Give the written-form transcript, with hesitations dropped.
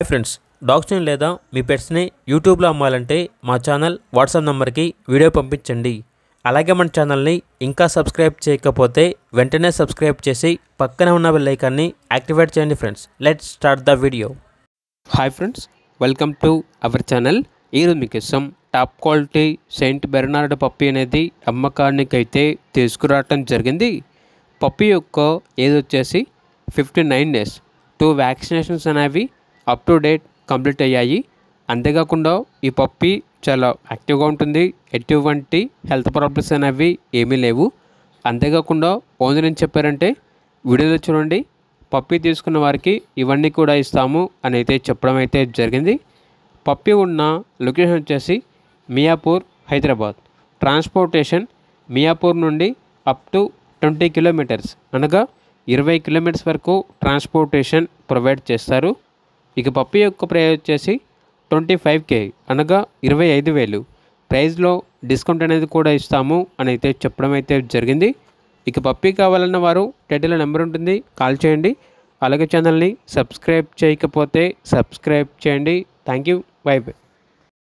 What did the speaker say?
Friends, డాగ్స్ని లేదా మీ పెట్స్ని యూట్యూబ్లో అమ్మాలంటే మా ఛానల్ వాట్సాప్ నెంబర్కి వీడియో పంపించండి. అలాగే మన ఛానల్ని ఇంకా సబ్స్క్రైబ్ చేయకపోతే వెంటనే సబ్స్క్రైబ్ చేసి పక్కన ఉన్న బెల్ ఐకాన్ని యాక్టివేట్ చేయండి. Friends, let's start the video. Hi friends, welcome to our channel. ఈరోజు మీకోసం top quality Saint Bernard puppy అనేది అమ్మకానికైతే తీసుకురావటం జరిగింది. పప్పీ యొక్క ఏజ్ వచ్చేసి 59 days. 2 వ్యాక్సినేషన్స్ అనేవి అప్ టు డేట్ కంప్లీట్ అయ్యాయి. అంతేకాకుండా ఈ పప్పీ చాలా యాక్టివ్గా ఉంటుంది. ఎటువంటి హెల్త్ ప్రాబ్లమ్స్ అనేవి ఏమీ లేవు. అంతేకాకుండా ఓనర్ ఏం చెప్పారంటే, వీడియోలో చూడండి, పప్పీ తీసుకున్న వారికి ఇవన్నీ కూడా ఇస్తాము అని అయితే చెప్పడం అయితే జరిగింది. పప్పీ ఉన్న లొకేషన్ వచ్చేసి మియాపూర్, హైదరాబాద్. ట్రాన్స్పోర్టేషన్ మియాపూర్ నుండి అప్ టు 20 kilometers అనగా 20 kilometers వరకు ట్రాన్స్పోర్టేషన్ ప్రొవైడ్ చేస్తారు. ఇక పప్పీ యొక్క ప్రైస్ వచ్చేసి 25K అనగా 25,000. ప్రైస్లో డిస్కౌంట్ అనేది కూడా ఇస్తాము అని అయితే చెప్పడం అయితే జరిగింది. ఇక పప్పీ కావాలన్న వారు టైటిల్లో నెంబర్ ఉంటుంది, కాల్ చేయండి. అలాగే ఛానల్ని సబ్స్క్రైబ్ చేయకపోతే సబ్స్క్రైబ్ చేయండి. Thank you, by by.